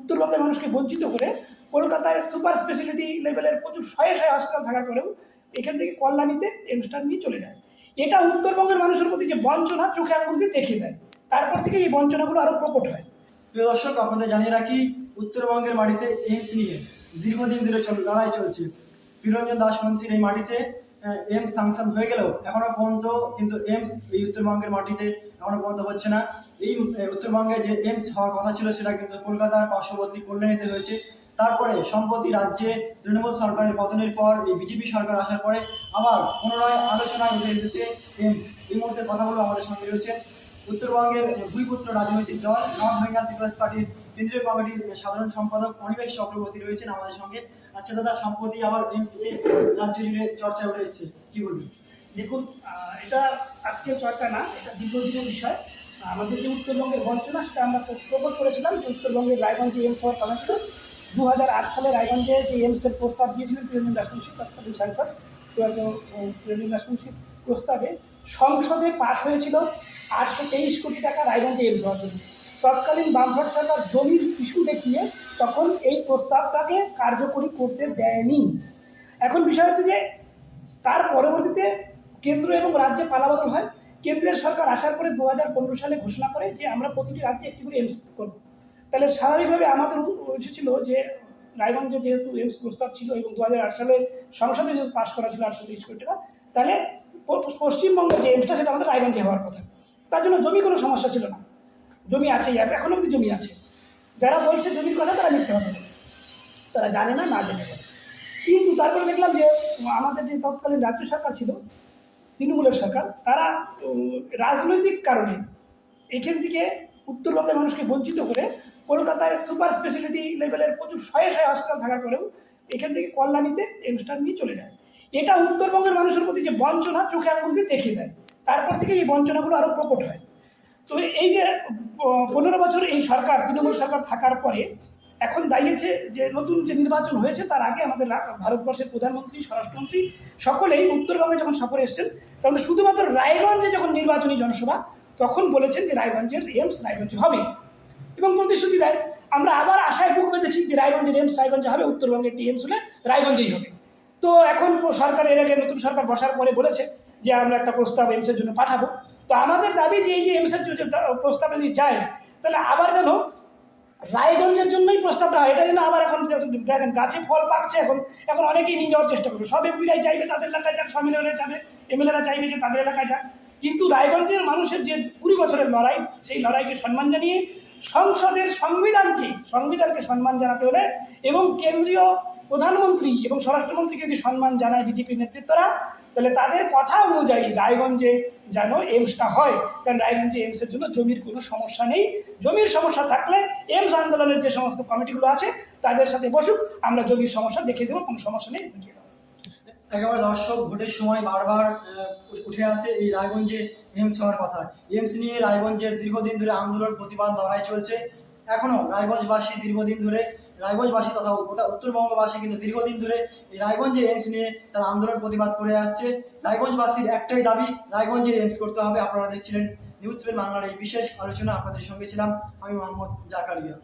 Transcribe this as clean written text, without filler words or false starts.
উত্তরবঙ্গের মানুষকে বঞ্চিত করে কলকাতায় সুপার স্পেশালিটি লেভেলের প্রচুর শয়ে শয়ে হাসপাতাল থাকার পরেও এখান থেকে কল্যাণীতে এমসটা নিয়ে চলে যায়। এটা উত্তরবঙ্গের মানুষের প্রতি যে বঞ্চনা চোখে আঙুল দিয়ে দেখিয়ে দেয়। তারপর থেকে এই বঞ্চনাগুলো আরও প্রকট হয়। প্রিয় দর্শক, আপনাদের জানিয়ে রাখি, উত্তরবঙ্গের মাটিতে এইমস নিয়ে দীর্ঘদিন ধরে লড়াই চলছে। বীরঞ্জন দাস মন্ত্রীর এই মাটিতে এইমস স্যাংশন হয়ে গেলেও এখনো পর্যন্ত কিন্তু এইমস এই উত্তরবঙ্গের মাটিতে এখনো পর্যন্ত হচ্ছে না। এই উত্তরবঙ্গে যে এইমস হওয়ার কথা ছিল সেটা কিন্তু কলকাতার পার্শ্ববর্তী কল্যাণীতে হয়েছে। তারপরে সম্প্রতি রাজ্যে তৃণমূল সরকারের পতনের পর এই বিজেপি সরকার আসার পরে আবার পুনরায় আলোচনায় উঠে এসেছে এইমস। এই মুহূর্তে কথা বলবো আমাদের সঙ্গে রয়েছে উত্তরবঙ্গের ভূমিপুত্র রাজনৈতিক দল নর্থ বেঙ্গল পিপলস পার্টির কেন্দ্রীয় কমিটির সাধারণ সম্পাদক অনিমেষ চক্রবর্তী রয়েছেন আমাদের সঙ্গে। আচ্ছা দাদা, সম্প্রতি আবার এইমস রাজ্য জুড়ে চর্চায় উঠে এসেছে, কি বলবেন? দেখুন, এটা আজকের চর্চা না, এটা দীর্ঘদিনের বিষয়। আমাদের যে উত্তরবঙ্গের বঞ্চনা সেটা আমরা প্রকট করেছিলাম যে উত্তরবঙ্গের রায়গঞ্জে এইমস হওয়ার কথা ছিল। 2008 সালে রায়গঞ্জে যে এইমসের প্রস্তাব দিয়েছিলেন প্রিয়ঞ্জন দাসমুন্সী, তৎকালীন সাংসদ প্রিয়ঞ্জন দাসমুন্সীর প্রস্তাবে সংসদে পাশ হয়েছিল 823 কোটি টাকা রায়গঞ্জে এইমস হওয়ার জন্য। তৎকালীন বামফ্রন্ট সরকার জমির ইস্যু দেখিয়ে তখন এই প্রস্তাবটাকে কার্যকরী করতে দেয়নি। এখন বিষয় হচ্ছে যে তার পরবর্তীতে কেন্দ্র এবং রাজ্যে পালাবদল হয়। কেন্দ্রের সরকার আসার পরে 2015 সালে ঘোষণা করে যে আমরা প্রতিটি রাজ্যে একটি করে এইমস করব। তাহলে স্বাভাবিকভাবে আমাদের উচিত ছিল যে রায়গঞ্জে যেহেতু এইমস প্রস্তাব ছিল এবং 2008 সালে সংসদে যেহেতু পাশ করা ছিল 830 কোটি টাকা, তাহলে পশ্চিমবঙ্গের যে এইমসটা সেটা আমাদের রায়গঞ্জে হওয়ার কথা। তার জন্য জমি কোনো সমস্যা ছিল না, জমি আছেই, এখন অবধি জমি আছে। যারা বলছে জমির কথা তারা মিথ্যে কথা বলে, তারা জানে না, না জেনে বলে। কিন্তু তারপরে দেখলাম যে আমাদের যে তৎকালীন রাজ্য সরকার ছিল তৃণমূলের সরকার, তারা রাজনৈতিক কারণে এখান থেকে উত্তরবঙ্গের মানুষকে বঞ্চিত করে কলকাতায় সুপার স্পেশালিটি লেভেলের প্রচুর শয়ে শয়ে হাসপাতাল থাকার পরেও এখান থেকে কল্যাণীতে এমসটা নিয়ে চলে যায়। এটা উত্তরবঙ্গের মানুষের প্রতি যে বঞ্চনা চোখে আঙুল দিয়ে দেখিয়ে দেয়। তারপর থেকে এই বঞ্চনাগুলো আরও প্রকট হয়। তো এই যে 15 বছর এই সরকার তৃণমূল সরকার থাকার পরে এখন দাঁড়িয়েছে যে নতুন যে নির্বাচন হয়েছে তার আগে আমাদের ভারতবর্ষের প্রধানমন্ত্রী, স্বরাষ্ট্রমন্ত্রী সকলেই উত্তরবঙ্গে যখন সফরে এসেছেন তখন শুধুমাত্র রায়গঞ্জে যখন নির্বাচনী জনসভা তখন বলেছেন যে রায়গঞ্জের এইমস রায়গঞ্জে হবে এবং প্রতিশ্রুতি দেয়। আমরা আবার আশায় বুক বেঁধেছি যে রায়গঞ্জের এইমস রায়গঞ্জে হবে, উত্তরবঙ্গের একটি এইমস হলে রায়গঞ্জেই হবে। তো এখন সরকার এর আগে নতুন সরকার বসার পরে বলেছে যে আমরা একটা প্রস্তাব এইমসের জন্য পাঠাবো। তো আমাদের দাবি যে এই যে এইমসের প্রস্তাবে যদি যায় তাহলে আবার যেন রায়গঞ্জের জন্যই প্রস্তাবটা হয়। এটা যেন আবার এখন দেখেন গাছে ফল পাকছে, এখন অনেকেই নিয়ে যাওয়ার চেষ্টা করবে। সব এমপিরাই চাইবে তাদের এলাকায় যাক, সব এমএলএরা চাইবে, এমএলএরা চাইবে যে তাদের এলাকায় যাক। কিন্তু রায়গঞ্জের মানুষের যে 20 বছরের লড়াই, সেই লড়াইকে সম্মান জানিয়ে সংসদের সংবিধানকে সম্মান জানাতে হলে এবং কেন্দ্রীয় প্রধানমন্ত্রী এবং স্বরাষ্ট্রমন্ত্রীকে যদি সম্মান জানায় বিজেপির নেতৃত্বরা, তাহলে তাদের কথা অনুযায়ী রায়গঞ্জে যেন এইমসটা হয়। কারণ রায়গঞ্জে এইমসের জন্য জমির কোনো সমস্যা নেই। জমির সমস্যা থাকলে এইমস আন্দোলনের যে সমস্ত কমিটিগুলো আছে তাদের সাথে বসুক, আমরা জমির সমস্যা দেখে দেবো, কোনো সমস্যা নেই। একেবারে দর্শক, ভোটের সময় বারবার উঠে আসে এই রায়গঞ্জে এইমস হওয়ার কথা। এইমস নিয়ে রায়গঞ্জের দীর্ঘদিন ধরে আন্দোলন, প্রতিবাদ, লড়াই চলছে। এখনো রায়গঞ্জবাসী দীর্ঘদিন ধরে, রায়গঞ্জবাসী তথা গোটা উত্তরবঙ্গবাসী কিন্তু দীর্ঘদিন ধরে এই রায়গঞ্জে এইমস নিয়ে তারা আন্দোলন, প্রতিবাদ করে আসছে। রায়গঞ্জবাসীর একটাই দাবি, রায়গঞ্জে এইমস করতে হবে। আপনারা দেখছিলেন নিউজ 7 বাংলার এই বিশেষ আলোচনা। আপনাদের সঙ্গে ছিলাম আমি মোহাম্মদ জাকারিয়া।